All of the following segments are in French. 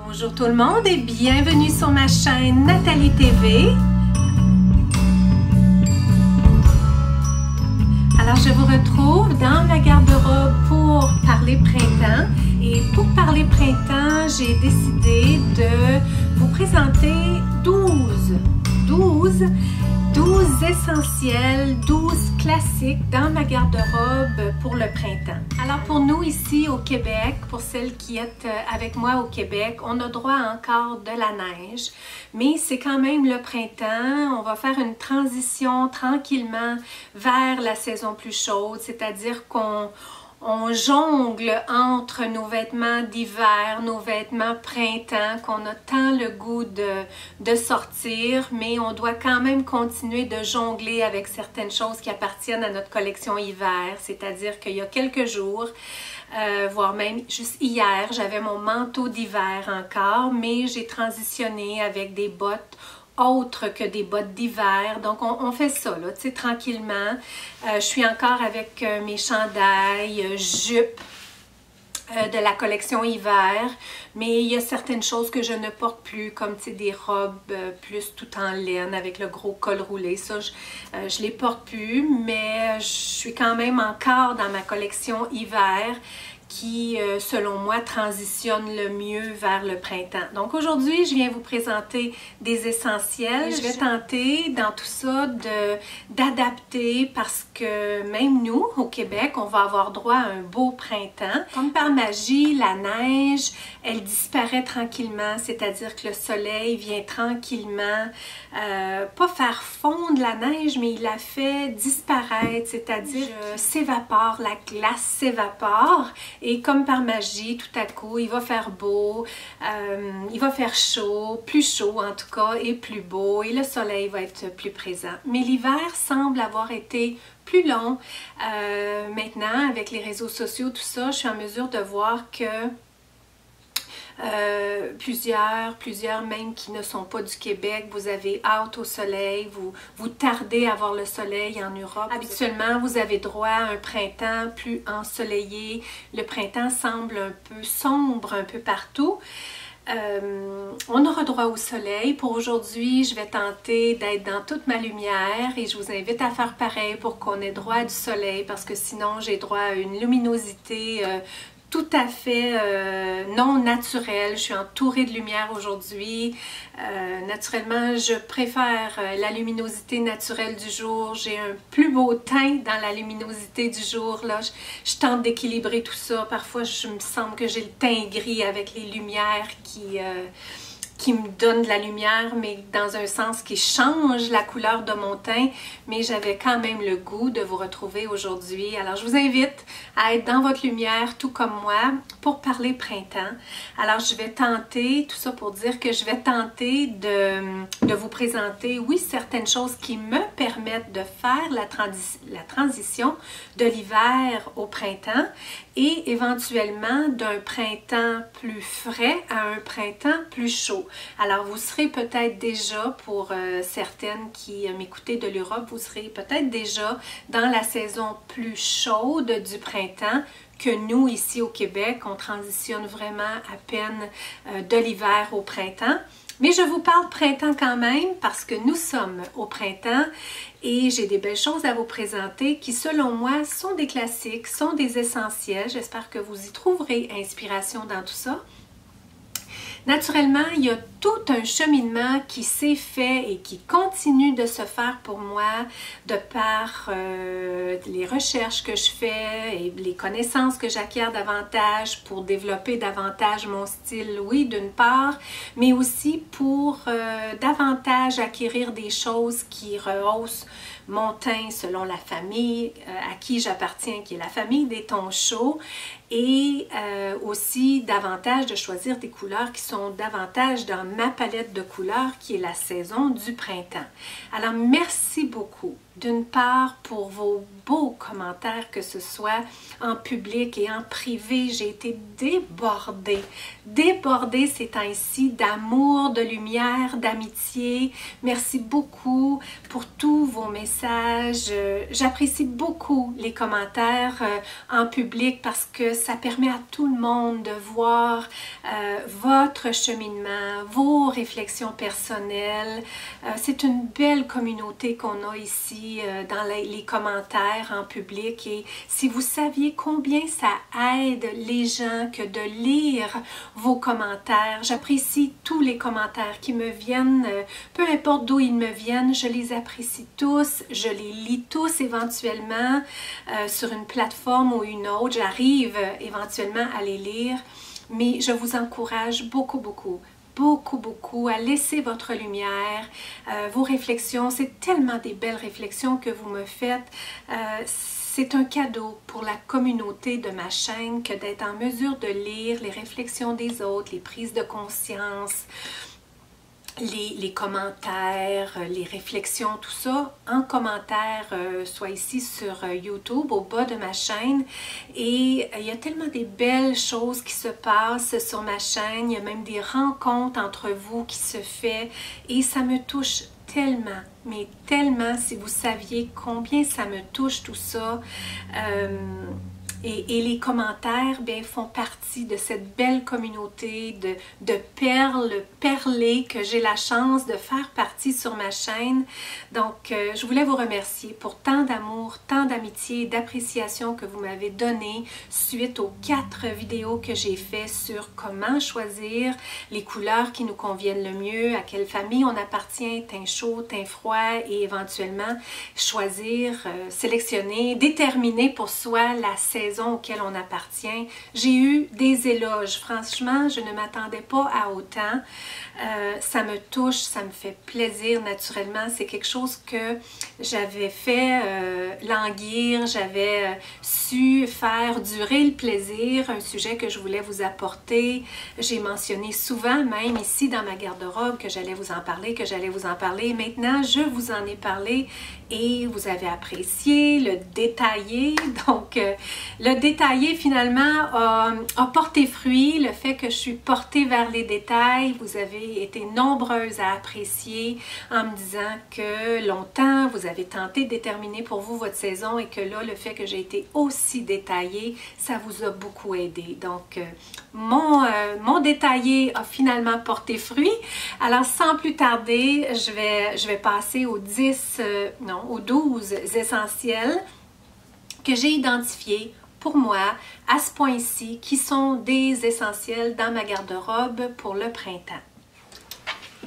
Bonjour tout le monde et bienvenue sur ma chaîne Nathalie TV. Alors je vous retrouve dans ma garde-robe pour parler printemps. Et pour parler printemps, j'ai décidé de vous présenter 12 essentiels, 12 classiques dans ma garde-robe pour le printemps. Alors pour nous ici au Québec, pour celles qui êtes avec moi au Québec, on a droit encore de la neige, mais c'est quand même le printemps. On va faire une transition tranquillement vers la saison plus chaude, c'est-à-dire qu'on jongle entre nos vêtements d'hiver, nos vêtements printemps, qu'on a tant le goût de sortir, mais on doit quand même continuer de jongler avec certaines choses qui appartiennent à notre collection hiver. C'est-à-dire qu'il y a quelques jours, voire même juste hier, j'avais mon manteau d'hiver encore, mais j'ai transitionné avec des bottes autres que des bottes d'hiver. Donc, on fait ça, là, tu sais, tranquillement. Je suis encore avec mes chandails, jupes de la collection hiver, mais il y a certaines choses que je ne porte plus, comme, tu sais, des robes plus tout en laine avec le gros col roulé. Ça, je les porte plus, mais je suis quand même encore dans ma collection hiver qui, selon moi, transitionne le mieux vers le printemps. Donc aujourd'hui, je viens vous présenter des essentiels. Je vais tenter dans tout ça d'adapter parce que même nous, au Québec, on va avoir droit à un beau printemps. Comme par magie, la neige, elle disparaît tranquillement, c'est-à-dire que le soleil vient tranquillement, pas faire fondre la neige, mais il la fait disparaître, c'est-à-dire s'évapore, la glace s'évapore. Et comme par magie, tout à coup, il va faire beau, il va faire chaud, plus chaud en tout cas, et plus beau, et le soleil va être plus présent. Mais l'hiver semble avoir été plus long. Maintenant, avec les réseaux sociaux, tout ça, je suis en mesure de voir que plusieurs même qui ne sont pas du Québec, vous avez hâte au soleil, vous tardez à voir le soleil en Europe. Habituellement, vous avez droit à un printemps plus ensoleillé. Le printemps semble un peu sombre un peu partout. On aura droit au soleil. Pour aujourd'hui, je vais tenter d'être dans toute ma lumière et je vous invite à faire pareil pour qu'on ait droit à du soleil parce que sinon j'ai droit à une luminosité tout à fait non naturelle. Je suis entourée de lumière aujourd'hui. Naturellement, je préfère la luminosité naturelle du jour. J'ai un plus beau teint dans la luminosité du jour. Là, je tente d'équilibrer tout ça. Parfois, je me semble que j'ai le teint gris avec les lumières qui me donne de la lumière, mais dans un sens qui change la couleur de mon teint, mais j'avais quand même le goût de vous retrouver aujourd'hui. Alors, je vous invite à être dans votre lumière, tout comme moi, pour parler printemps. Alors, je vais tenter, tout ça pour dire que je vais tenter de vous présenter, oui, certaines choses qui me permettent de faire la transition de l'hiver au printemps et éventuellement d'un printemps plus frais à un printemps plus chaud. Alors, vous serez peut-être déjà, pour certaines qui m'écoutez de l'Europe, vous serez peut-être déjà dans la saison plus chaude du printemps que nous, ici au Québec, on transitionne vraiment à peine de l'hiver au printemps. Mais je vous parle printemps quand même parce que nous sommes au printemps et j'ai des belles choses à vous présenter qui, selon moi, sont des classiques, sont des essentiels. J'espère que vous y trouverez inspiration dans tout ça. Naturellement, il y a tout un cheminement qui s'est fait et qui continue de se faire pour moi de par les recherches que je fais et les connaissances que j'acquiers davantage pour développer davantage mon style, oui, d'une part, mais aussi pour davantage acquérir des choses qui rehaussent mon teint selon la famille à qui j'appartiens, qui est la famille des tons chauds, et aussi davantage de choisir des couleurs qui sont davantage dans ma palette de couleurs qui est la saison du printemps. Alors merci beaucoup d'une part pour vos beaux commentaires, que ce soit en public et en privé. J'ai été débordée ces temps-ci d'amour, de lumière, d'amitié. Merci beaucoup pour tous vos messages. J'apprécie beaucoup les commentaires en public parce que ça permet à tout le monde de voir votre cheminement, vos réflexions personnelles. C'est une belle communauté qu'on a ici dans les commentaires en public, et si vous saviez combien ça aide les gens que de lire vos commentaires, j'apprécie tous les commentaires qui me viennent, peu importe d'où ils me viennent, je les apprécie tous, je les lis tous éventuellement sur une plateforme ou une autre, j'arrive éventuellement à les lire, mais je vous encourage beaucoup à laisser votre lumière, vos réflexions. C'est tellement des belles réflexions que vous me faites. C'est un cadeau pour la communauté de ma chaîne que d'être en mesure de lire les réflexions des autres, les prises de conscience, les commentaires, les réflexions, tout ça en commentaire, soit ici sur YouTube, au bas de ma chaîne. Et il y a tellement des belles choses qui se passent sur ma chaîne, il y a même des rencontres entre vous qui se fait, et ça me touche tellement, mais tellement, si vous saviez combien ça me touche tout ça. Et les commentaires bien, font partie de cette belle communauté de perles perlées que j'ai la chance de faire partie sur ma chaîne. Donc, je voulais vous remercier pour tant d'amour, tant d'amitié et d'appréciation que vous m'avez donné suite aux 4 vidéos que j'ai fait sur comment choisir les couleurs qui nous conviennent le mieux, à quelle famille on appartient, teint chaud, teint froid, et éventuellement choisir, sélectionner, déterminer pour soi la saison auquel on appartient. J'ai eu des éloges. Franchement, je ne m'attendais pas à autant. Ça me touche, ça me fait plaisir naturellement. C'est quelque chose que j'avais fait languir, j'avais su faire durer le plaisir, un sujet que je voulais vous apporter. J'ai mentionné souvent, même ici dans ma garde-robe, que j'allais vous en parler, Maintenant, je vous en ai parlé et vous avez apprécié le détaillé. Donc, le détaillé finalement a porté fruit. Le fait que je suis portée vers les détails, vous avez été nombreuses à apprécier en me disant que longtemps vous avez tenté de déterminer pour vous votre saison, et que là, le fait que j'ai été aussi détaillée, ça vous a beaucoup aidé. Donc, mon détaillé a finalement porté fruit. Alors, sans plus tarder, je vais passer aux 12 essentiels que j'ai identifiés pour moi à ce point-ci, qui sont des essentiels dans ma garde-robe pour le printemps.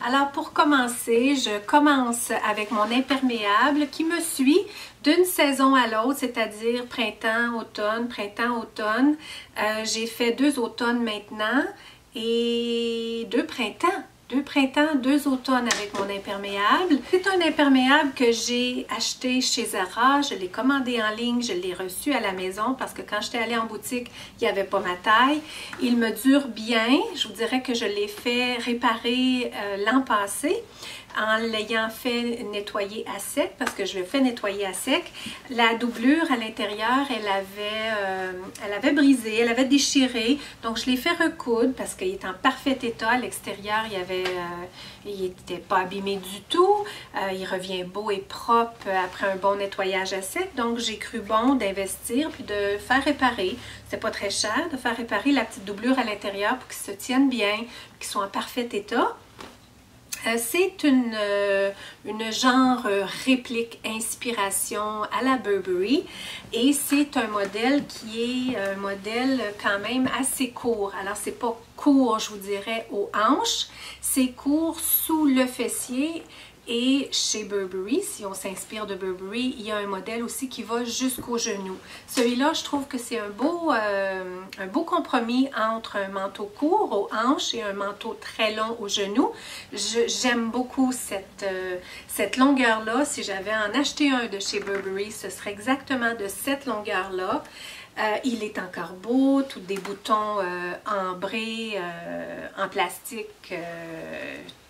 Alors pour commencer, je commence avec mon imperméable qui me suit d'une saison à l'autre, c'est-à-dire printemps-automne, printemps-automne. J'ai fait 2 automnes maintenant et 2 printemps. 2 printemps, 2 automnes avec mon imperméable. C'est un imperméable que j'ai acheté chez Zara. Je l'ai commandé en ligne, je l'ai reçu à la maison parce que quand j'étais allée en boutique, il n'y avait pas ma taille. Il me dure bien. Je vous dirais que je l'ai fait réparer l'an passé en l'ayant fait nettoyer à sec, parce que je le fais nettoyer à sec. La doublure à l'intérieur, elle avait brisé, elle avait déchiré, donc je l'ai fait recoudre parce qu'il est en parfait état. À l'extérieur, il n'était pas abîmé du tout. Il revient beau et propre après un bon nettoyage à sec, donc j'ai cru bon d'investir puis de faire réparer. C'est pas très cher de faire réparer la petite doublure à l'intérieur pour qu'il se tienne bien, qu'il soit en parfait état. C'est une genre réplique inspiration à la Burberry, et c'est un modèle qui est un modèle quand même assez court. Alors c'est pas court, je vous dirais, aux hanches, c'est court sous le fessier. Et chez Burberry, si on s'inspire de Burberry, il y a un modèle aussi qui va jusqu'au genou. Celui-là, je trouve que c'est un beau compromis entre un manteau court aux hanches et un manteau très long au genou. J'aime beaucoup cette longueur-là. Si j'avais en acheté un de chez Burberry, ce serait exactement de cette longueur-là. Il est encore beau, tous des boutons ambrés en plastique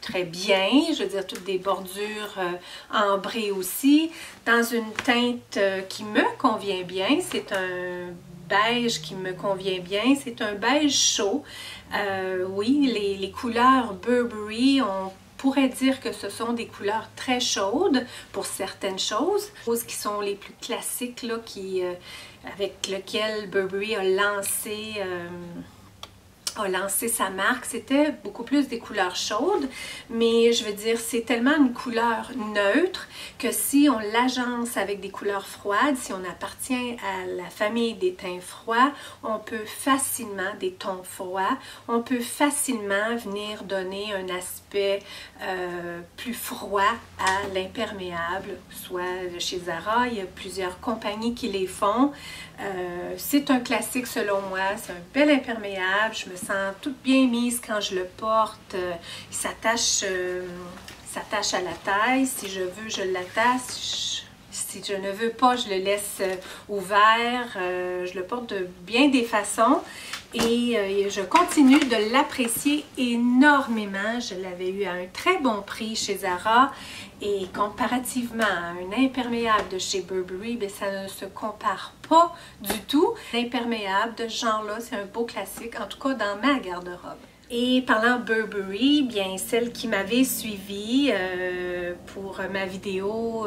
très bien, je veux dire toutes des bordures ambrées aussi, dans une teinte qui me convient bien. C'est un beige qui me convient bien, c'est un beige chaud. Oui, les couleurs Burberry, on pourrait dire que ce sont des couleurs très chaudes pour certaines choses qui sont les plus classiques là, avec lesquelles Burberry a lancé sa marque. C'était beaucoup plus des couleurs chaudes, mais je veux dire, c'est tellement une couleur neutre que si on l'agence avec des couleurs froides, si on appartient à la famille des teints froids, on peut facilement, des tons froids, on peut facilement venir donner un aspect plus froid à l'imperméable, soit chez Zara, il y a plusieurs compagnies qui les font. C'est un classique selon moi, c'est un bel imperméable, je me sens toute bien mise quand je le porte, il s'attache à la taille, si je veux je l'attache, si je ne veux pas je le laisse ouvert, je le porte de bien des façons et je continue de l'apprécier énormément. Je l'avais eu à un très bon prix chez Zara et comparativement à un imperméable de chez Burberry, bien, ça ne se compare pas du tout. L'imperméable de ce genre-là, c'est un beau classique, en tout cas dans ma garde-robe. Et parlant Burberry, bien celle qui m'avait suivie pour ma vidéo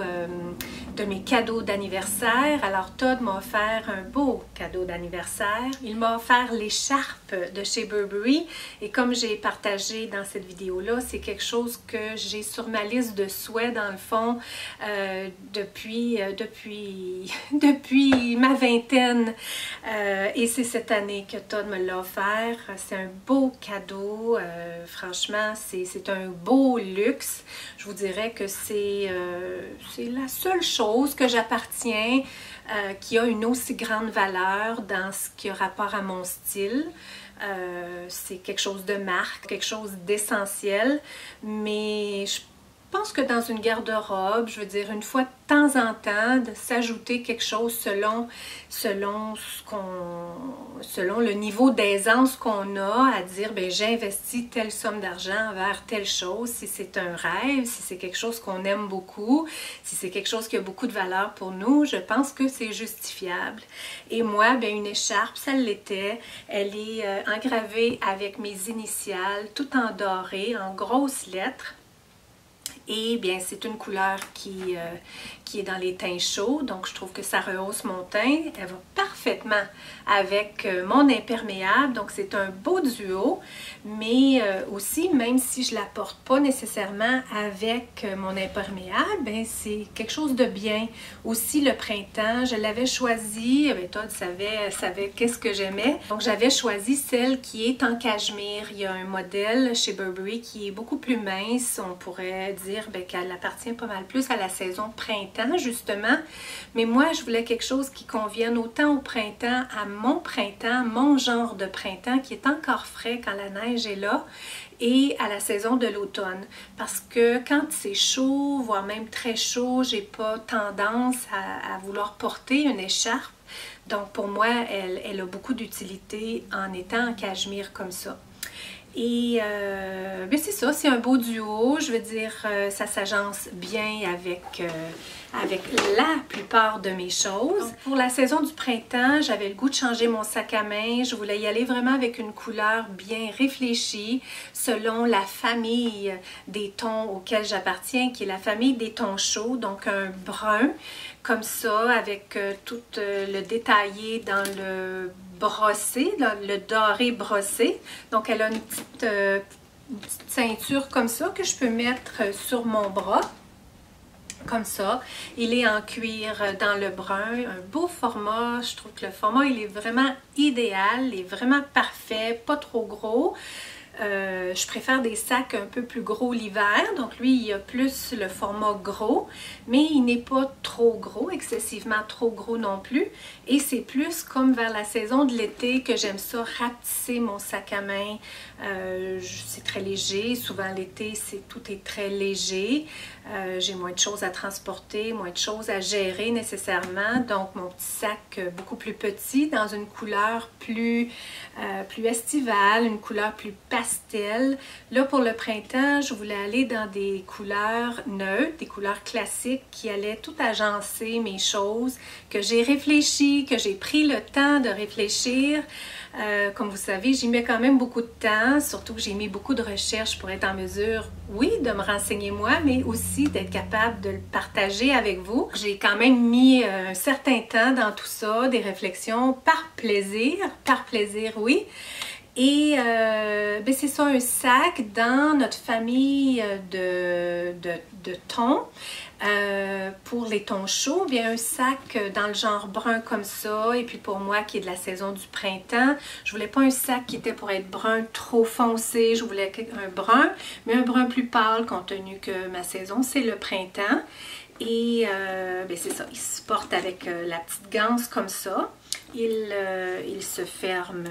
de mes cadeaux d'anniversaire, alors Todd m'a offert un beau cadeau d'anniversaire. Il m'a offert l'écharpe de chez Burberry et comme j'ai partagé dans cette vidéo-là, c'est quelque chose que j'ai sur ma liste de souhaits dans le fond depuis ma vingtaine et c'est cette année que Todd me l'a offert. C'est un beau cadeau. Franchement, c'est un beau luxe. Je vous dirais que c'est la seule chose que j'appartiens qui a une aussi grande valeur dans ce qui a rapport à mon style. C'est quelque chose de marque, quelque chose d'essentiel, mais je pense que dans une garde-robe, je veux dire, une fois de temps en temps, de s'ajouter quelque chose selon le niveau d'aisance qu'on a, à dire, ben j'investis telle somme d'argent vers telle chose, si c'est un rêve, si c'est quelque chose qu'on aime beaucoup, si c'est quelque chose qui a beaucoup de valeur pour nous, je pense que c'est justifiable. Et moi, ben une écharpe, ça l'était. Elle est engravée avec mes initiales, tout en doré, en grosses lettres. Et bien, c'est une couleur qui est dans les teints chauds, donc je trouve que ça rehausse mon teint. Elle va parfaitement avec mon imperméable, donc c'est un beau duo, mais aussi, même si je ne la porte pas nécessairement avec mon imperméable, ben c'est quelque chose de bien. Aussi, le printemps, je l'avais choisi, Todd savait qu'est-ce que j'aimais, donc j'avais choisi celle qui est en cachemire. Il y a un modèle chez Burberry qui est beaucoup plus mince, on pourrait dire qu'elle appartient pas mal plus à la saison printemps, justement. Mais moi, je voulais quelque chose qui convienne autant au printemps, à mon genre de printemps, qui est encore frais quand la neige est là, et à la saison de l'automne. Parce que quand c'est chaud, voire même très chaud, j'ai pas tendance à vouloir porter une écharpe. Donc pour moi, elle a beaucoup d'utilité en étant en cachemire comme ça. Et ben c'est ça, c'est un beau duo, je veux dire, ça s'agence bien avec la plupart de mes choses. Donc, pour la saison du printemps, j'avais le goût de changer mon sac à main, je voulais y aller vraiment avec une couleur bien réfléchie selon la famille des tons auxquels j'appartiens, qui est la famille des tons chauds, donc un brun comme ça, avec tout le détaillé dans le brossé, le doré brossé. Donc elle a une petite ceinture comme ça que je peux mettre sur mon bras. Comme ça. Il est en cuir dans le brun, un beau format. Je trouve que le format il est vraiment idéal, il est vraiment parfait, pas trop gros. Je préfère des sacs un peu plus gros l'hiver, donc lui il a plus le format gros, mais il n'est pas trop gros, excessivement trop gros non plus, et c'est plus comme vers la saison de l'été que j'aime ça, rapetisser mon sac à main. C'est très léger, souvent l'été tout est très léger, j'ai moins de choses à transporter, moins de choses à gérer nécessairement, donc mon petit sac beaucoup plus petit dans une couleur plus estivale, une couleur plus pastel. Là pour le printemps, je voulais aller dans des couleurs neutres, des couleurs classiques qui allaient tout agencer mes choses, que j'ai réfléchi, que j'ai pris le temps de réfléchir. Comme vous savez, j'y mets quand même beaucoup de temps, surtout que j'ai mis beaucoup de recherches pour être en mesure, oui, de me renseigner moi, mais aussi d'être capable de le partager avec vous. J'ai quand même mis un certain temps dans tout ça, des réflexions par plaisir, oui. Et ben c'est ça, un sac dans notre famille de tons. Pour les tons chauds, bien un sac dans le genre brun comme ça, et puis pour moi qui est de la saison du printemps, je voulais pas un sac qui était pour être brun trop foncé, je voulais un brun, mais un brun plus pâle compte tenu que ma saison c'est le printemps. Et ben c'est ça, il se porte avec la petite ganse comme ça. Il se ferme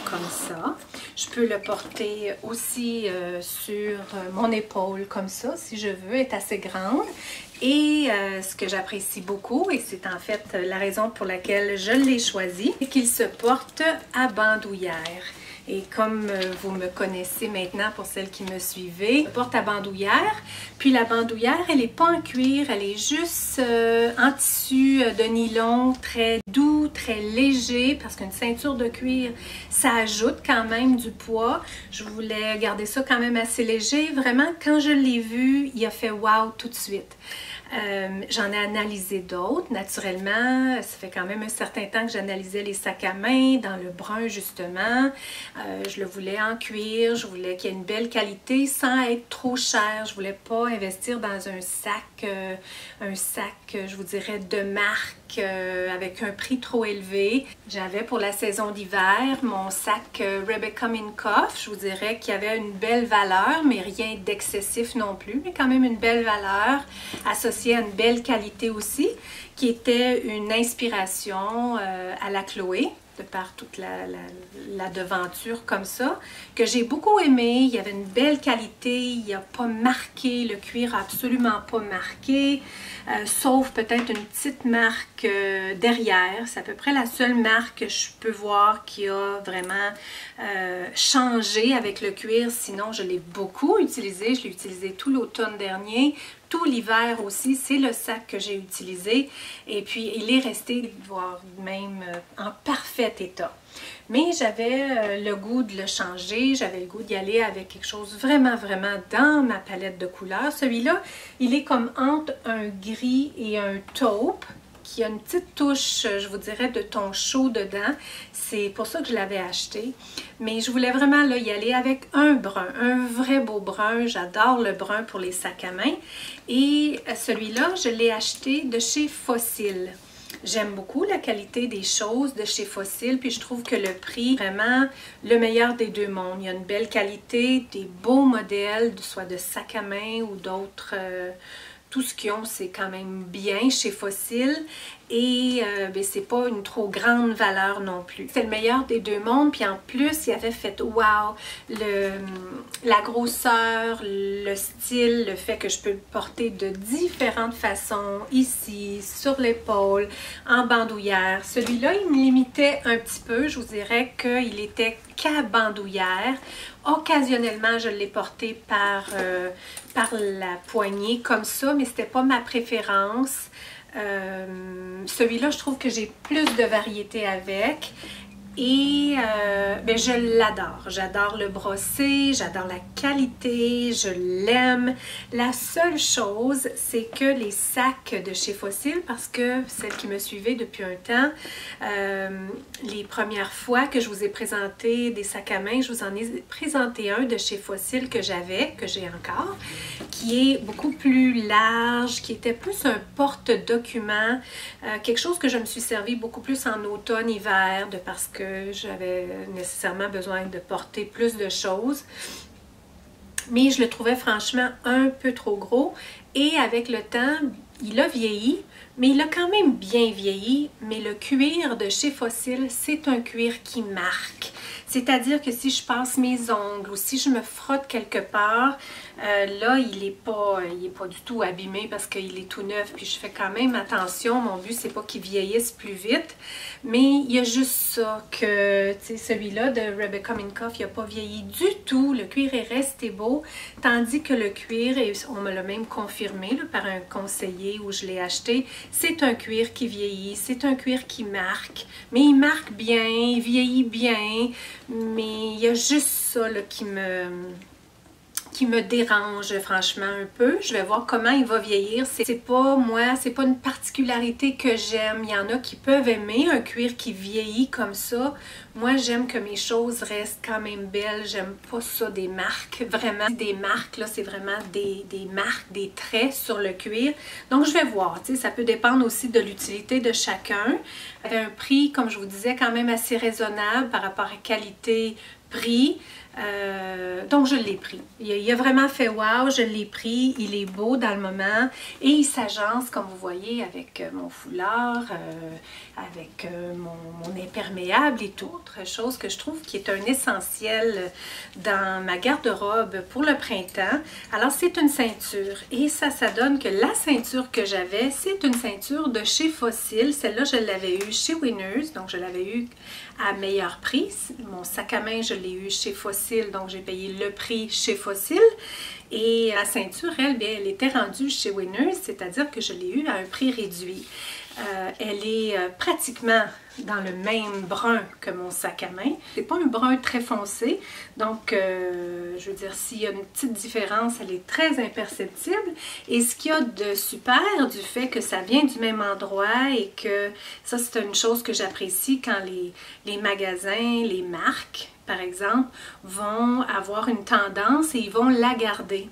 comme ça. Je peux le porter aussi sur mon épaule comme ça, si je veux, est assez grande. Et ce que j'apprécie beaucoup, et c'est en fait la raison pour laquelle je l'ai choisi, c'est qu'il se porte à bandoulière. Et comme vous me connaissez maintenant pour celles qui me suivez, je porte à bandoulière. Puis la bandoulière, elle n'est pas en cuir, elle est juste en tissu de nylon, très doux, très léger, parce qu'une ceinture de cuir, ça ajoute quand même du poids. Je voulais garder ça quand même assez léger. Vraiment, quand je l'ai vu, il a fait « wow » tout de suite. J'en ai analysé d'autres, naturellement. Ça fait quand même un certain temps que j'analysais les sacs à main dans le brun, justement. Je le voulais en cuir, je voulais qu'il y ait une belle qualité sans être trop cher. Je voulais pas investir dans un sac, je vous dirais, de marque avec un prix trop élevé. J'avais pour la saison d'hiver mon sac Rebecca Minkoff. Je vous dirais qu'il y avait une belle valeur, mais rien d'excessif non plus, mais quand même une belle valeur associée à une belle qualité aussi, qui était une inspiration à la Chloé, de par toute la devanture comme ça, que j'ai beaucoup aimé. Il y avait une belle qualité, il n'a pas marqué, le cuir n'a absolument pas marqué, sauf peut-être une petite marque derrière. C'est à peu près la seule marque que je peux voir qui a vraiment changé avec le cuir. Sinon, je l'ai beaucoup utilisé, je l'ai utilisé tout l'automne dernier. Tout l'hiver aussi, c'est le sac que j'ai utilisé et puis il est resté, voire même en parfait état. Mais j'avais le goût de le changer, j'avais le goût d'y aller avec quelque chose vraiment dans ma palette de couleurs. Celui-là, il est comme entre un gris et un taupe, qui a une petite touche, je vous dirais, de ton chaud dedans. C'est pour ça que je l'avais acheté. Mais je voulais vraiment là, y aller avec un brun, un vrai beau brun. J'adore le brun pour les sacs à main. Et celui-là, je l'ai acheté de chez Fossil. J'aime beaucoup la qualité des choses de chez Fossil, puis je trouve que le prix, vraiment le meilleur des deux mondes. Il y a une belle qualité, des beaux modèles, soit de sacs à main ou d'autres... tout ce qu'ils ont, c'est quand même bien chez Fossil et ben, c'est pas une trop grande valeur non plus. C'est le meilleur des deux mondes, puis en plus, il avait fait wow, la grosseur, le style, le fait que je peux le porter de différentes façons, ici, sur l'épaule, en bandoulière. Celui-là, il me limitait un petit peu, je vous dirais qu'il était qu'à bandoulière. Occasionnellement, je l'ai porté par la poignée comme ça, mais c'était pas ma préférence. Celui-là, je trouve que j'ai plus de variété avec. Et ben je l'adore. J'adore le brossé, j'adore la qualité, je l'aime. La seule chose, c'est que les sacs de chez Fossil, parce que celles qui me suivaient depuis un temps, les premières fois que je vous ai présenté des sacs à main, je vous en ai présenté un de chez Fossil que j'ai encore, qui est beaucoup plus large, qui était plus un porte-document, quelque chose que je me suis servi beaucoup plus en automne-hiver, parce que que j'avais nécessairement besoin de porter plus de choses. Mais je le trouvais franchement un peu trop gros. Et avec le temps, il a vieilli, mais il a quand même bien vieilli. Mais le cuir de chez Fossil, c'est un cuir qui marque. C'est-à-dire que si je passe mes ongles ou si je me frotte quelque part, là, il est pas du tout abîmé parce qu'il est tout neuf. Puis je fais quand même attention. Mon but, c'est pas qu'il vieillisse plus vite. Mais il y a juste ça que, tu sais, celui-là de Rebecca Minkoff, il n'a pas vieilli du tout. Le cuir est resté beau. Tandis que le cuir, et on me l'a même confirmé là, par un conseiller où je l'ai acheté, c'est un cuir qui vieillit. C'est un cuir qui marque. Mais il marque bien, il vieillit bien. Mais il y a juste ça là, qui me dérange franchement un peu. Je vais voir comment il va vieillir. C'est pas moi, c'est pas une particularité que j'aime. Il y en a qui peuvent aimer un cuir qui vieillit comme ça. Moi, j'aime que mes choses restent quand même belles. J'aime pas ça des marques. Vraiment, des marques, là, c'est vraiment des marques, des traits sur le cuir. Donc, je vais voir. Tu sais, ça peut dépendre aussi de l'utilité de chacun. Avec un prix, comme je vous disais, quand même assez raisonnable par rapport à qualité-prix. Donc je l'ai pris. Il a vraiment fait wow, je l'ai pris, il est beau dans le moment et il s'agence comme vous voyez avec mon foulard, avec mon imperméable et tout. Autre chose que je trouve qui est un essentiel dans ma garde-robe pour le printemps. Alors c'est une ceinture et ça donne que la ceinture que j'avais, c'est une ceinture de chez Fossil. Celle-là je l'avais eue chez Winners, donc je l'avais eue à meilleur prix. Mon sac à main je l'ai eu chez Fossil, donc j'ai payé le prix chez Fossil. Et la ceinture, elle, bien, elle était rendue chez Winners, c'est-à-dire que je l'ai eue à un prix réduit. Elle est pratiquement dans le même brun que mon sac à main. C'est pas un brun très foncé, donc je veux dire, s'il y a une petite différence, elle est très imperceptible. Et ce qu'il y a de super du fait que ça vient du même endroit et que ça, c'est une chose que j'apprécie quand les magasins, les marques, par exemple, vont avoir une tendance et ils vont la garder.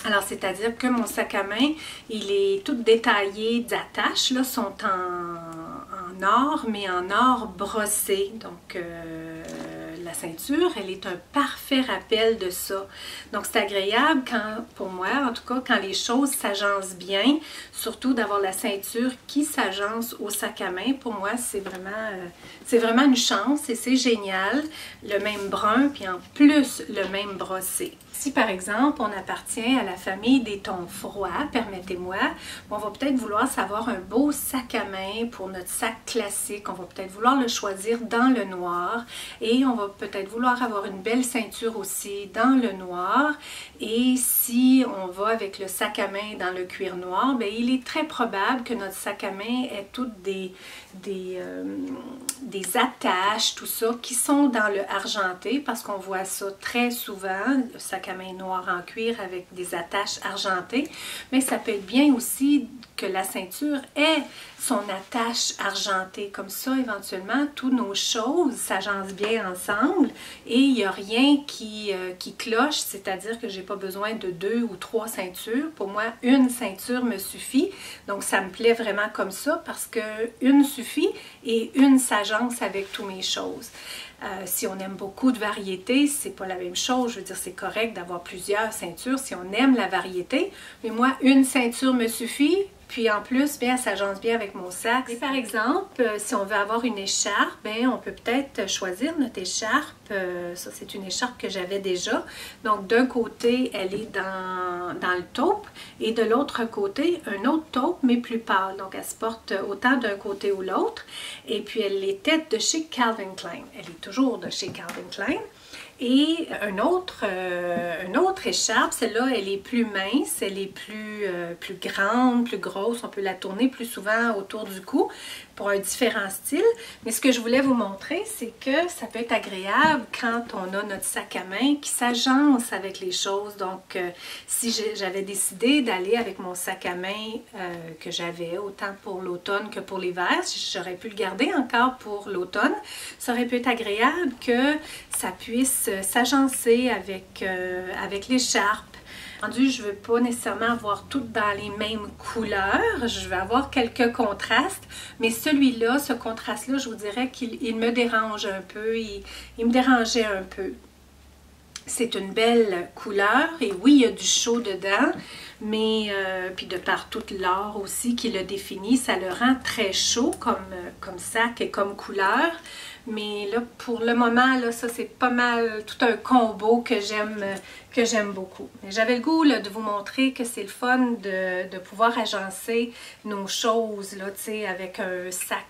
Alors, c'est-à-dire que mon sac à main, il est tout détaillé. Les attaches là, sont en or, mais en or brossé. Donc, la ceinture, elle est un parfait rappel de ça. Donc, c'est agréable pour moi, en tout cas, quand les choses s'agencent bien, surtout d'avoir la ceinture qui s'agence au sac à main. Pour moi, c'est vraiment une chance et c'est génial. Le même brun, puis en plus, le même brossé. Si par exemple, on appartient à la famille des tons froids, permettez-moi, on va peut-être vouloir savoir un beau sac à main pour notre sac classique. On va peut-être vouloir le choisir dans le noir et on va peut-être vouloir avoir une belle ceinture aussi dans le noir. Et si on va avec le sac à main dans le cuir noir, bien, il est très probable que notre sac à main ait toutes des attaches, tout ça, qui sont dans le argenté parce qu'on voit ça très souvent, le sac à main noir en cuir avec des attaches argentées, mais ça peut être bien aussi que la ceinture ait son attache argentée. Comme ça, éventuellement, toutes nos choses s'agencent bien ensemble et il n'y a rien qui cloche, c'est-à-dire que j'ai pas besoin de 2 ou 3 ceintures. Pour moi, une ceinture me suffit. Donc, ça me plaît vraiment comme ça parce que une suffit et une s'agence avec toutes mes choses. Si on aime beaucoup de variété, c'est pas la même chose. Je veux dire, c'est correct d'avoir plusieurs ceintures si on aime la variété. Mais moi, une ceinture me suffit. Puis en plus, bien, ça s'agence bien avec mon sac. Et par exemple, si on veut avoir une écharpe, bien, on peut peut-être choisir notre écharpe. Ça, c'est une écharpe que j'avais déjà. Donc, d'un côté, elle est dans le taupe et de l'autre côté, un autre taupe, mais plus pâle. Donc, elle se porte autant d'un côté ou l'autre. Et puis, elle était de chez Calvin Klein. Elle est toujours de chez Calvin Klein. Et une autre écharpe, celle-là, elle est plus mince, elle est plus grande, plus grosse. On peut la tourner plus souvent autour du cou pour un différent style. Mais ce que je voulais vous montrer, c'est que ça peut être agréable quand on a notre sac à main qui s'agence avec les choses. Donc, si j'avais décidé d'aller avec mon sac à main que j'avais, autant pour l'automne que pour l'hiver, j'aurais pu le garder encore pour l'automne, ça aurait pu être agréable que ça puisse s'agencer avec l'écharpe. Je ne veux pas nécessairement avoir toutes dans les mêmes couleurs. Je vais avoir quelques contrastes, mais celui-là, ce contraste-là, je vous dirais qu'il me dérange un peu. Il me dérangeait un peu. C'est une belle couleur et oui, il y a du chaud dedans, mais puis de par tout l'or aussi qui le définit, ça le rend très chaud comme sac et comme couleur. Mais là, pour le moment, là, ça c'est pas mal tout un combo que j'aime beaucoup. J'avais le goût là, de vous montrer que c'est le fun de pouvoir agencer nos choses là, avec un sac,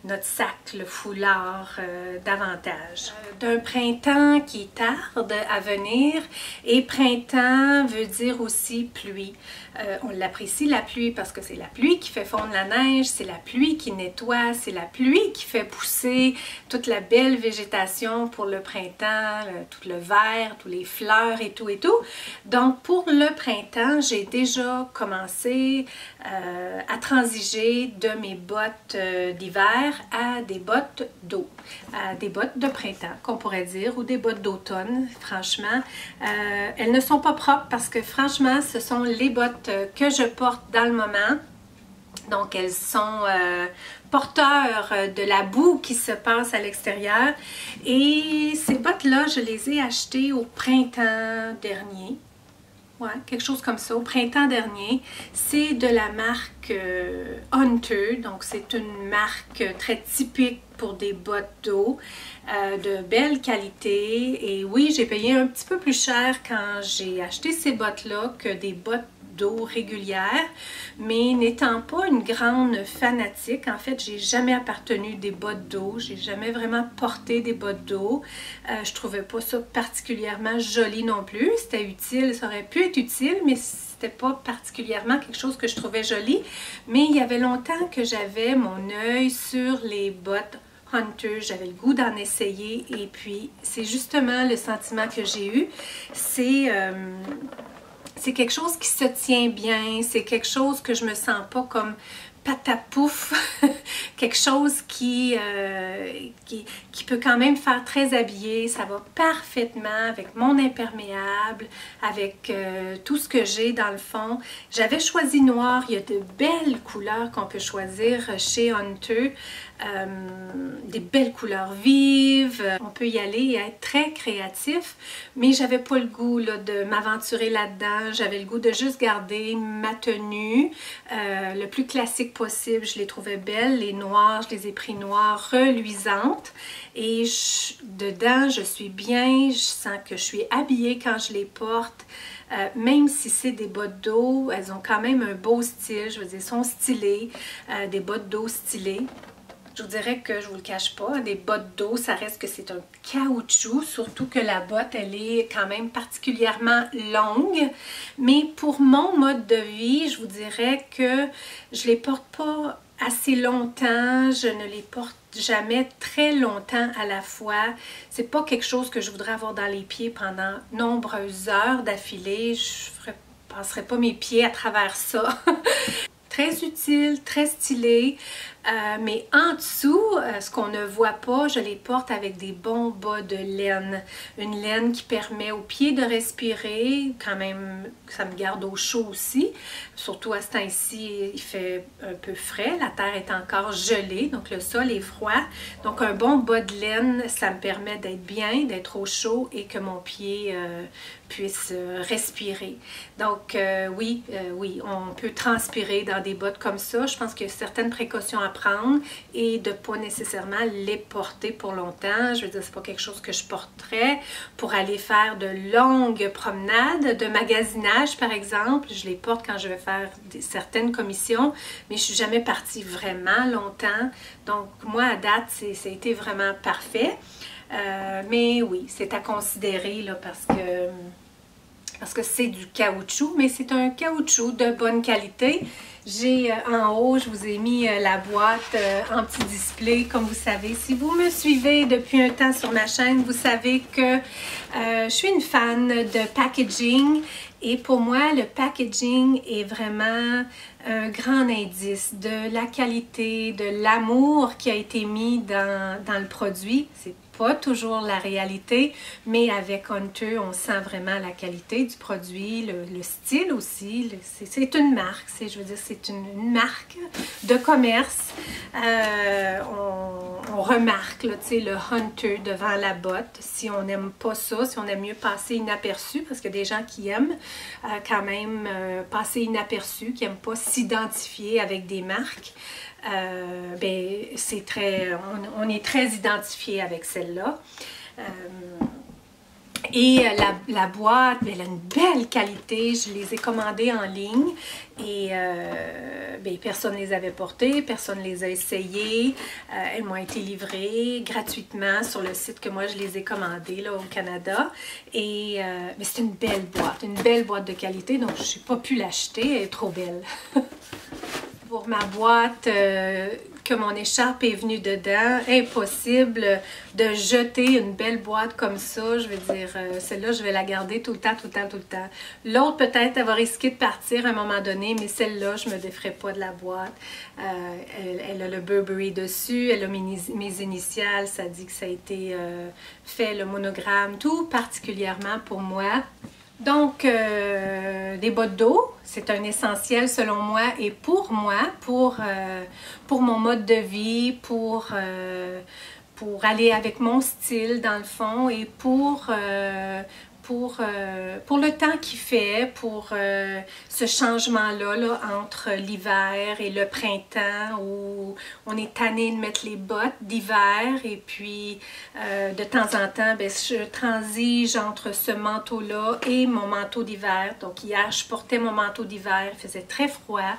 notre sac, le foulard, davantage. D'un printemps qui tarde à venir, et printemps veut dire aussi pluie. On l'apprécie la pluie parce que c'est la pluie qui fait fondre la neige, c'est la pluie qui nettoie, c'est la pluie qui fait pousser toute la belle végétation pour le printemps, tout le vert, tous les fleurs et tout et tout. Donc pour le printemps, j'ai déjà commencé à transiger de mes bottes d'hiver à des bottes d'eau, à des bottes de printemps qu'on pourrait dire, ou des bottes d'automne. Franchement, elles ne sont pas propres parce que franchement, ce sont les bottes que je porte dans le moment. Donc, elles sont porteurs de la boue qui se passe à l'extérieur. Et ces bottes-là, je les ai achetées au printemps dernier. Ouais, quelque chose comme ça, au printemps dernier. C'est de la marque Hunter. Donc, c'est une marque très typique pour des bottes d'eau, de belle qualité. Et oui, j'ai payé un petit peu plus cher quand j'ai acheté ces bottes-là que des bottes d'eau régulière, mais n'étant pas une grande fanatique, en fait, j'ai jamais appartenu des bottes d'eau, j'ai jamais vraiment porté des bottes d'eau. Je trouvais pas ça particulièrement joli non plus. C'était utile, ça aurait pu être utile, mais c'était pas particulièrement quelque chose que je trouvais joli. Mais il y avait longtemps que j'avais mon œil sur les bottes Hunter, j'avais le goût d'en essayer, et puis c'est justement le sentiment que j'ai eu, c'est quelque chose qui se tient bien, c'est quelque chose que je me sens pas comme patapouf, quelque chose qui peut quand même faire très habillé. Ça va parfaitement avec mon imperméable, avec tout ce que j'ai dans le fond. J'avais choisi noir, il y a de belles couleurs qu'on peut choisir chez Hunter. Des belles couleurs vives, on peut y aller et être très créatif, mais j'avais pas le goût là, de m'aventurer là-dedans. J'avais le goût de juste garder ma tenue le plus classique possible. Je les trouvais belles, les noires, je les ai pris noires reluisantes, et dedans je suis bien, je sens que je suis habillée quand je les porte. Même si c'est des bottes d'eau, elles ont quand même un beau style, je veux dire, sont stylées, des bottes d'eau stylées. Je vous dirais que je vous le cache pas, des bottes d'eau, ça reste que c'est un caoutchouc, surtout que la botte, elle est quand même particulièrement longue. Mais pour mon mode de vie, je vous dirais que je les porte pas assez longtemps, je ne les porte jamais très longtemps à la fois. C'est pas quelque chose que je voudrais avoir dans les pieds pendant nombreuses heures d'affilée. Je passerais pas mes pieds à travers ça. Très utile, très stylé, mais en dessous, ce qu'on ne voit pas, je les porte avec des bons bas de laine. Une laine qui permet aux pieds de respirer, quand même, ça me garde au chaud aussi. Surtout à ce temps-ci, il fait un peu frais, la terre est encore gelée, donc le sol est froid. Donc un bon bas de laine, ça me permet d'être bien, d'être au chaud et que mon pied puisse respirer. Donc oui, on peut transpirer dans des bottes comme ça. Je pense qu'il y a certaines précautions à prendre et de ne pas nécessairement les porter pour longtemps. Je veux dire, c'est pas quelque chose que je porterais pour aller faire de longues promenades, de magasinage par exemple. Je les porte quand je vais faire certaines commissions, mais je suis jamais partie vraiment longtemps. Donc moi, à date, ça a été vraiment parfait. Mais oui, c'est à considérer là, parce que c'est du caoutchouc, mais c'est un caoutchouc de bonne qualité. J'ai en haut, je vous ai mis la boîte en petit display, comme vous savez. Si vous me suivez depuis un temps sur ma chaîne, vous savez que je suis une fan de packaging. Et pour moi, le packaging est vraiment un grand indice de la qualité, de l'amour qui a été mis dans le produit. C'est pas toujours la réalité, mais avec Hunter, on sent vraiment la qualité du produit, le style aussi. C'est une marque, je veux dire, c'est une marque de commerce. On remarque là, le Hunter devant la botte. Si on n'aime pas ça, si on aime mieux passer inaperçu, parce qu'il y a des gens qui aiment quand même passer inaperçu, qui n'aiment pas s'identifier avec des marques. Ben, c'est on est très identifié avec celle-là. Et la boîte, elle a une belle qualité. Je les ai commandées en ligne et ben, personne ne les avait portées, personne ne les a essayées. Elles m'ont été livrées gratuitement sur le site que moi je les ai commandées là, au Canada. Et mais c'est une belle boîte de qualité, donc je n'ai pas pu l'acheter, elle est trop belle. Pour ma boîte, que mon écharpe est venue dedans, impossible de jeter une belle boîte comme ça. Je veux dire, celle-là, je vais la garder tout le temps. L'autre, peut-être, elle va risquer de partir à un moment donné, mais celle-là, je ne me déferai pas de la boîte. Elle a le Burberry dessus, elle a mes initiales, ça dit que ça a été fait, le monogramme, tout particulièrement pour moi. Donc, des bottes d'eau, c'est un essentiel selon moi et pour moi, pour mon mode de vie, pour aller avec mon style dans le fond et pour le temps qu'il fait, pour ce changement-là là, entre l'hiver et le printemps où on est tanné de mettre les bottes d'hiver et puis de temps en temps, ben, je transige entre ce manteau-là et mon manteau d'hiver. Donc hier, je portais mon manteau d'hiver, il faisait très froid.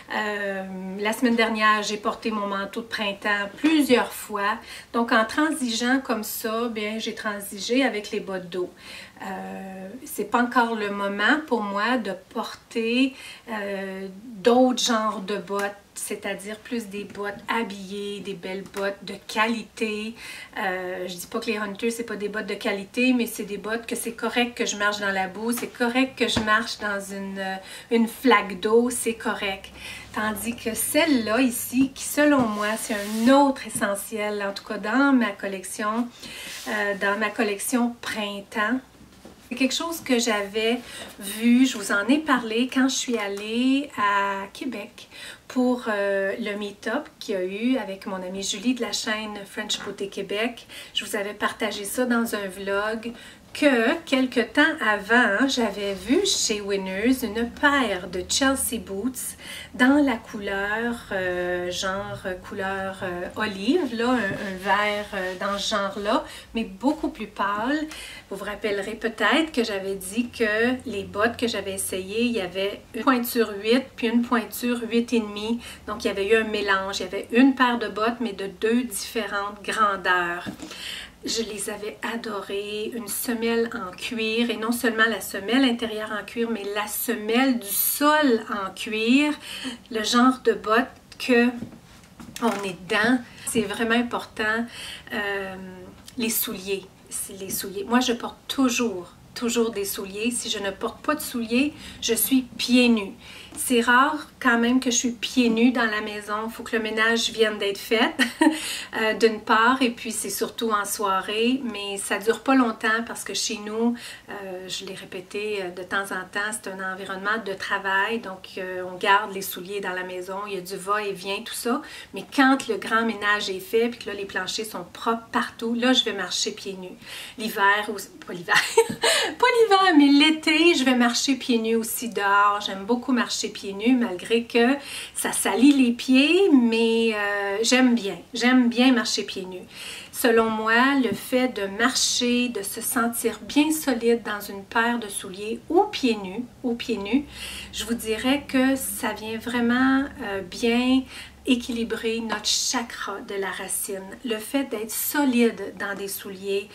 La semaine dernière, j'ai porté mon manteau de printemps plusieurs fois. Donc en transigeant comme ça, bien, j'ai transigé avec les bottes d'eau. C'est pas encore le moment pour moi de porter d'autres genres de bottes, c'est-à-dire plus des bottes habillées, des belles bottes de qualité. Je dis pas que les Hunter, c'est pas des bottes de qualité, mais c'est des bottes que c'est correct que je marche dans la boue, c'est correct que je marche dans une flaque d'eau, c'est correct. Tandis que celle-là ici, qui selon moi, c'est un autre essentiel, en tout cas dans ma collection printemps. C'est quelque chose que j'avais vu, je vous en ai parlé quand je suis allée à Québec pour le meet-up qu'il y a eu avec mon amie Julie de la chaîne French Beauté Québec. Je vous avais partagé ça dans un vlog que quelques temps avant, j'avais vu chez Winners une paire de Chelsea Boots dans la couleur, couleur olive, là, un vert dans ce genre-là, mais beaucoup plus pâle. Vous vous rappellerez peut-être que j'avais dit que les bottes que j'avais essayées, il y avait une pointure 8 puis une pointure 8,5. Donc, il y avait eu un mélange. Il y avait une paire de bottes, mais de deux différentes grandeurs. Je les avais adorées, une semelle en cuir, et non seulement la semelle intérieure en cuir, mais la semelle du sol en cuir, le genre de bottes que on est dedans. C'est vraiment important. Les souliers, Moi, je porte toujours des souliers. Si je ne porte pas de souliers, je suis pieds nus. C'est rare quand même que je suis pieds nus dans la maison. Il faut que le ménage vienne d'être fait, d'une part, et puis c'est surtout en soirée, mais ça ne dure pas longtemps parce que chez nous, je l'ai répété de temps en temps, c'est un environnement de travail, donc on garde les souliers dans la maison, il y a du va-et-vient, tout ça, mais quand le grand ménage est fait, puis que là les planchers sont propres partout, là je vais marcher pieds nus. L'hiver, pas l'hiver, pas l'hiver, mais l'été, je vais marcher pieds nus aussi dehors. J'aime beaucoup marcher pieds nus, malgré que ça salit les pieds, mais j'aime bien marcher pieds nus. Selon moi, le fait de marcher, de se sentir bien solide dans une paire de souliers ou pieds nus, je vous dirais que ça vient vraiment bien équilibrer notre chakra de la racine. Le fait d'être solide dans des souliers,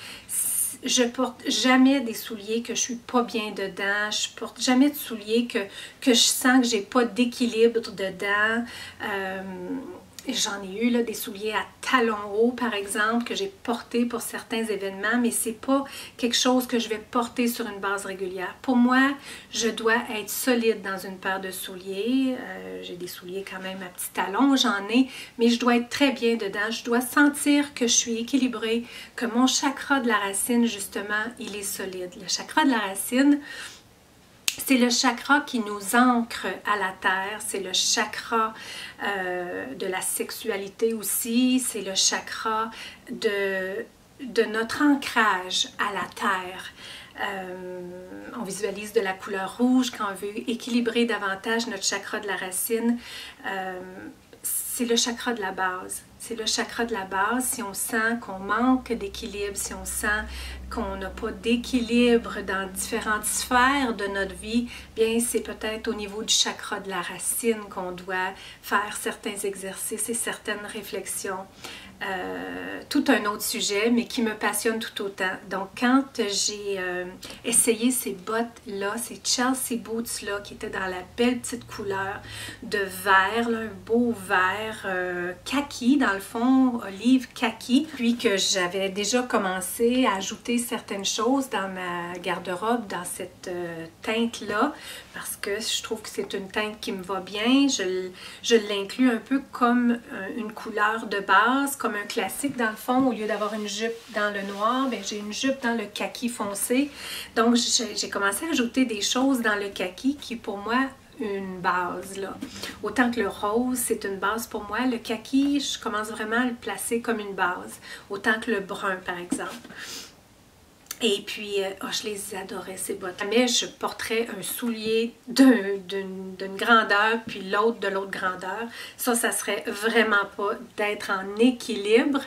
je porte jamais des souliers que je suis pas bien dedans. Je porte jamais de souliers que je sens que j'ai pas d'équilibre dedans. J'en ai eu là, des souliers à talons hauts, par exemple, que j'ai portés pour certains événements, mais c'est pas quelque chose que je vais porter sur une base régulière. Pour moi, je dois être solide dans une paire de souliers. J'ai des souliers quand même à petits talons, j'en ai, mais je dois être très bien dedans. Je dois sentir que je suis équilibrée, que mon chakra de la racine, justement, il est solide. Le chakra de la racine, c'est le chakra qui nous ancre à la terre, c'est le chakra de la sexualité aussi, c'est le chakra de notre ancrage à la terre. On visualise de la couleur rouge quand on veut équilibrer davantage notre chakra de la racine. C'est le chakra de la base. C'est le chakra de la base. Si on sent qu'on manque d'équilibre, si on sent qu'on n'a pas d'équilibre dans différentes sphères de notre vie, bien c'est peut-être au niveau du chakra de la racine qu'on doit faire certains exercices et certaines réflexions. Tout un autre sujet, mais qui me passionne tout autant. Donc, quand j'ai essayé ces bottes-là, ces Chelsea Boots-là, qui étaient dans la belle petite couleur de vert, là, un beau vert kaki, dans le fond, olive kaki, puis que j'avais déjà commencé à ajouter certaines choses dans ma garde-robe, dans cette teinte-là, parce que je trouve que c'est une teinte qui me va bien. Je l'inclus un peu comme une couleur de base, comme un classique dans le fond. Au lieu d'avoir une jupe dans le noir, j'ai une jupe dans le kaki foncé. Donc, j'ai commencé à ajouter des choses dans le kaki qui, pour moi, une base là. Autant que le rose, c'est une base pour moi. Le kaki, je commence vraiment à le placer comme une base. Autant que le brun, par exemple. Et puis, je les adorais, ces bottes. Mais je porterais un soulier d'une grandeur, puis l'autre de l'autre grandeur. Ça serait vraiment pas d'être en équilibre.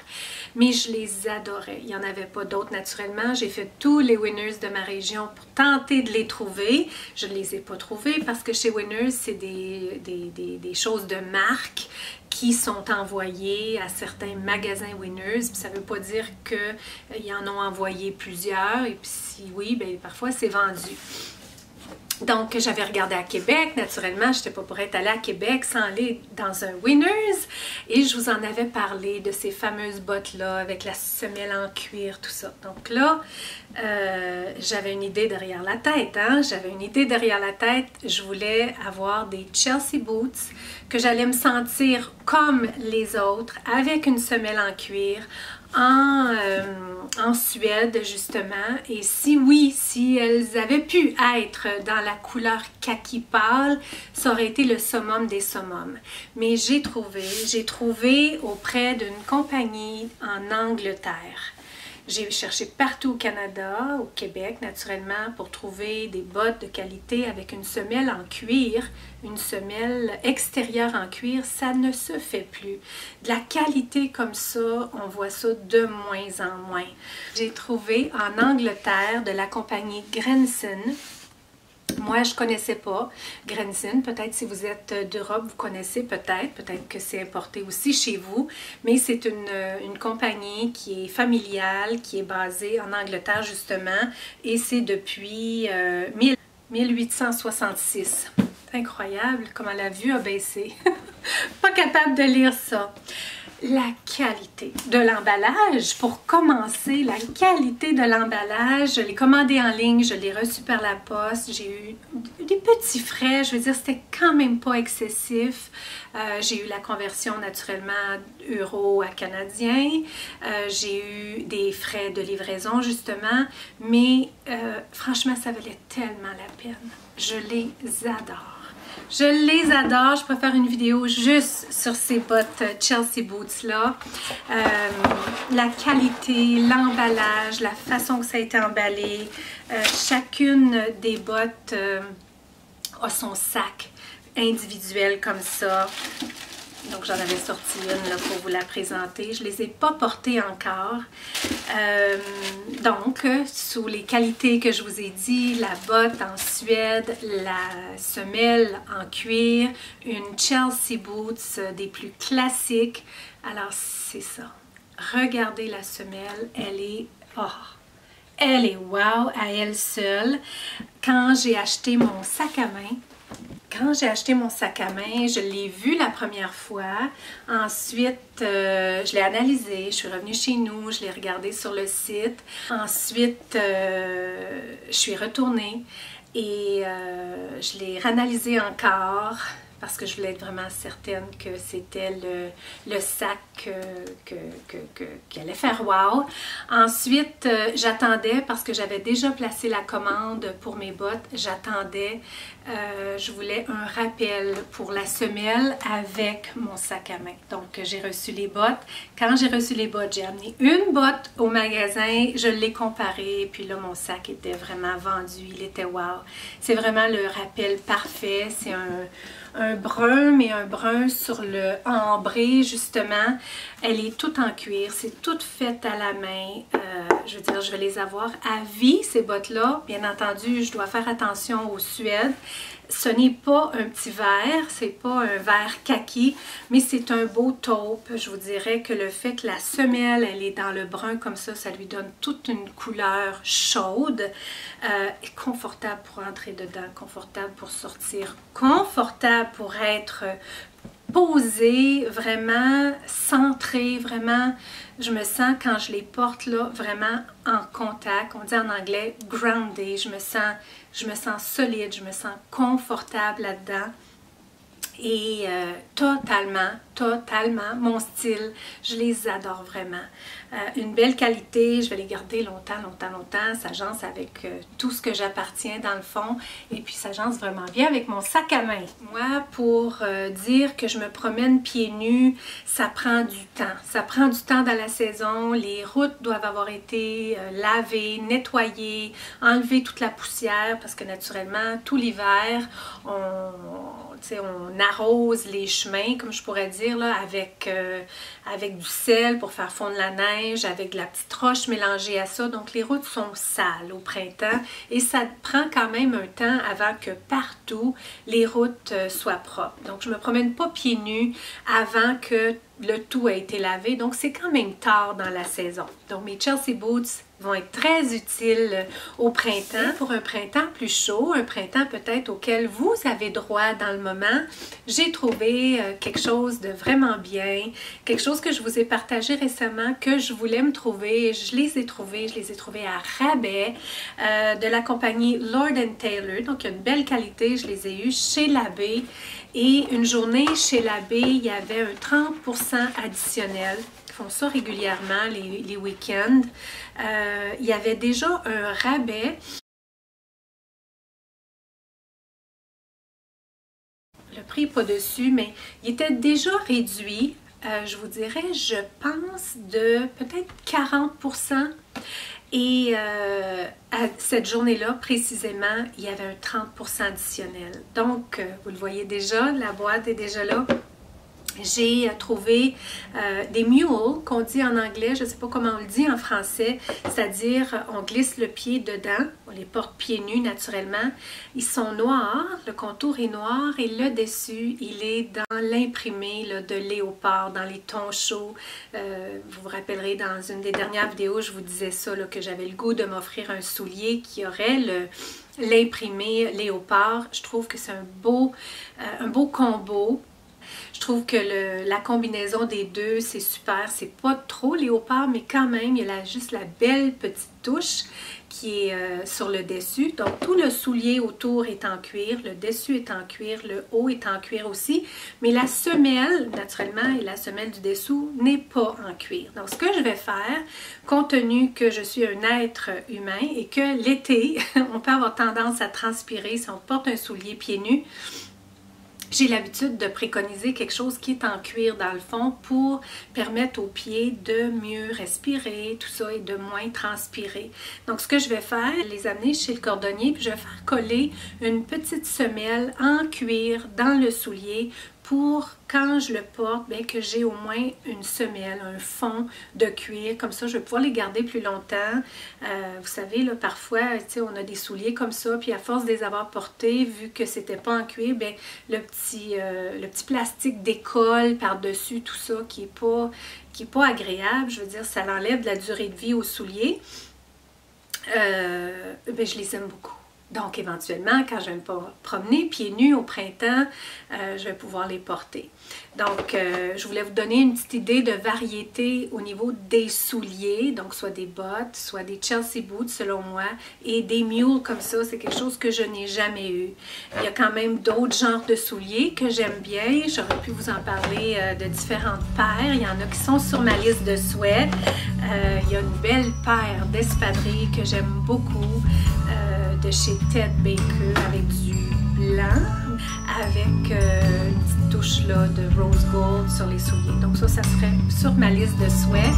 Mais je les adorais. Il n'y en avait pas d'autres naturellement. J'ai fait tous les Winners de ma région pour tenter de les trouver. Je ne les ai pas trouvés parce que chez Winners, c'est des choses de marque qui sont envoyés à certains magasins Winners. Ça ne veut pas dire qu'ils en ont envoyé plusieurs. Et puis si oui, bien, parfois c'est vendu. Donc, j'avais regardé à Québec. Naturellement, je n'étais pas prête à aller à Québec sans aller dans un Winners. Et je vous en avais parlé de ces fameuses bottes-là avec la semelle en cuir, tout ça. Donc là, j'avais une idée derrière la tête. Hein? J'avais une idée derrière la tête. Je voulais avoir des Chelsea Boots que j'allais me sentir comme les autres, avec une semelle en cuir, en Suède justement, et si elles avaient pu être dans la couleur kaki pâle, ça aurait été le summum des summums. Mais j'ai trouvé auprès d'une compagnie en Angleterre. J'ai cherché partout au Canada, au Québec naturellement, pour trouver des bottes de qualité avec une semelle en cuir, une semelle extérieure en cuir. Ça ne se fait plus. De la qualité comme ça, on voit ça de moins en moins. J'ai trouvé en Angleterre de la compagnie Grenson. Moi, je ne connaissais pas Grenson. Peut-être si vous êtes d'Europe, vous connaissez peut-être que c'est importé aussi chez vous. Mais c'est une compagnie qui est familiale, qui est basée en Angleterre justement. Et c'est depuis 1866. C'est incroyable comment la vue a baissé. Pas capable de lire ça. La qualité de l'emballage, pour commencer, la qualité de l'emballage, je l'ai commandé en ligne, je l'ai reçu par la poste, j'ai eu des petits frais, je veux dire, c'était quand même pas excessif. J'ai eu la conversion naturellement euro à canadien, j'ai eu des frais de livraison justement, mais franchement, ça valait tellement la peine. Je les adore. Je les adore. Je préfère une vidéo juste sur ces bottes Chelsea Boots là. La qualité, l'emballage, la façon que ça a été emballé. Chacune des bottes a son sac individuel comme ça. Donc, j'en avais sorti une là, pour vous la présenter. Je ne les ai pas portées encore. Donc, sous les qualités que je vous ai dit, la botte en Suède, la semelle en cuir, une Chelsea Boots des plus classiques. Alors, c'est ça. Regardez la semelle. Elle est... Oh! Elle est wow à elle seule. Quand j'ai acheté mon sac à main, Quand j'ai acheté mon sac à main, je l'ai vu la première fois. Ensuite, je l'ai analysé. Je suis revenue chez nous, je l'ai regardé sur le site. Ensuite, je suis retournée et je l'ai réanalysé encore parce que je voulais être vraiment certaine que c'était le sac qui allait faire wow. Ensuite, j'attendais parce que j'avais déjà placé la commande pour mes bottes. J'attendais, je voulais un rappel pour la semelle avec mon sac à main. Donc, j'ai reçu les bottes. Quand j'ai reçu les bottes, j'ai amené une botte au magasin, je l'ai comparée, puis là, mon sac était vraiment vendu. Il était wow. C'est vraiment le rappel parfait. C'est un brun, mais un brun sur le ambré, justement. Elle est toute en cuir, c'est toute faite à la main. Je veux dire, je vais les avoir à vie, ces bottes-là. Bien entendu, je dois faire attention aux suèdes. Ce n'est pas un petit verre, c'est pas un verre kaki, mais c'est un beau taupe. Je vous dirais que le fait que la semelle, elle est dans le brun comme ça lui donne toute une couleur chaude et confortable pour entrer dedans, confortable pour sortir, confortable pour être posée, vraiment centrée, vraiment, je me sens quand je les porte là, vraiment en contact, on dit en anglais grounded, je me sens solide, je me sens confortable là-dedans. Et totalement mon style. Je les adore vraiment. Une belle qualité, je vais les garder longtemps. Ça avec tout ce que j'appartiens dans le fond. Et puis ça jance vraiment bien avec mon sac à main. Moi, pour dire que je me promène pieds nus, ça prend du temps. Ça prend du temps dans la saison. Les routes doivent avoir été lavées, nettoyées, enlever toute la poussière parce que naturellement, tout l'hiver, on arrose les chemins, comme je pourrais dire, là, avec du sel pour faire fondre la neige, avec de la petite roche mélangée à ça. Donc, les routes sont sales au printemps et ça prend quand même un temps avant que partout les routes soient propres. Donc, je ne me promène pas pieds nus avant que le tout a été lavé. Donc, c'est quand même tard dans la saison. Donc, mes Chelsea Boots vont être très utiles au printemps. Pour un printemps plus chaud, un printemps peut-être auquel vous avez droit dans le moment, j'ai trouvé quelque chose de vraiment bien, quelque chose que je vous ai partagé récemment, que je voulais me trouver. Je les ai trouvés à rabais de la compagnie Lord & Taylor. Donc, il y a une belle qualité, je les ai eus chez Labbé. Et une journée chez Labbé, il y avait un 30% additionnel. Ils font ça régulièrement les week-ends. Il y avait déjà un rabais. Le prix n'est pas dessus, mais il était déjà réduit. Je vous dirais, je pense, de peut-être 40%. Et à cette journée-là, précisément, il y avait un 30% additionnel. Donc, vous le voyez déjà, la boîte est déjà là. J'ai trouvé des mules, qu'on dit en anglais, je ne sais pas comment on le dit en français, c'est-à-dire on glisse le pied dedans, on les porte pieds nus naturellement. Ils sont noirs, le contour est noir et le dessus, il est dans l'imprimé de léopard, dans les tons chauds. Vous vous rappellerez dans une des dernières vidéos, je vous disais ça, là, que j'avais le goût de m'offrir un soulier qui aurait l'imprimé léopard. Je trouve que c'est un beau combo. Je trouve que la combinaison des deux, c'est super. C'est pas trop léopard, mais quand même, il y a juste la belle petite touche qui est sur le dessus. Donc, tout le soulier autour est en cuir, le dessus est en cuir, le haut est en cuir aussi. Mais la semelle, naturellement, et la semelle du dessous n'est pas en cuir. Donc, ce que je vais faire, compte tenu que je suis un être humain et que l'été, on peut avoir tendance à transpirer si on porte un soulier pieds nus, j'ai l'habitude de préconiser quelque chose qui est en cuir dans le fond pour permettre aux pieds de mieux respirer, tout ça, et de moins transpirer. Donc, ce que je vais faire, les amener chez le cordonnier, puis je vais faire coller une petite semelle en cuir dans le soulier pour, quand je le porte, bien, que j'ai au moins une semelle, un fond de cuir. Comme ça, je vais pouvoir les garder plus longtemps. Vous savez, là, parfois, on a des souliers comme ça, puis à force de les avoir portés, vu que c'était pas en cuir, bien, le petit plastique décolle par-dessus tout ça, qui est pas agréable. Je veux dire, ça l'enlève de la durée de vie aux souliers. Bien, je les aime beaucoup. Donc, éventuellement, quand je vais me promener pieds nus au printemps, je vais pouvoir les porter. Donc, je voulais vous donner une petite idée de variété au niveau des souliers. Donc, soit des bottes, soit des Chelsea boots, selon moi. Et des mules comme ça, c'est quelque chose que je n'ai jamais eu. Il y a quand même d'autres genres de souliers que j'aime bien. J'aurais pu vous en parler de différentes paires. Il y en a qui sont sur ma liste de souhaits. Il y a une belle paire d'espadrilles que j'aime beaucoup. De chez Ted Baker avec du blanc, avec une petite touche là, de rose gold sur les souliers. Donc ça serait sur ma liste de souhaits.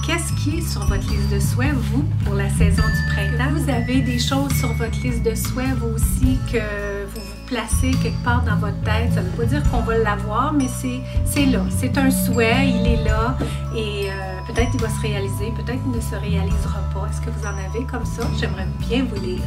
Qu'est-ce qui est sur votre liste de souhaits, vous, pour la saison du printemps? Vous avez des choses sur votre liste de souhaits, vous aussi, que vous vous placez quelque part dans votre tête. Ça ne veut pas dire qu'on va l'avoir, mais c'est là. C'est un souhait, il est là et peut-être il va se réaliser, peut-être il ne se réalisera pas. Est-ce que vous en avez comme ça? J'aimerais bien vous lire.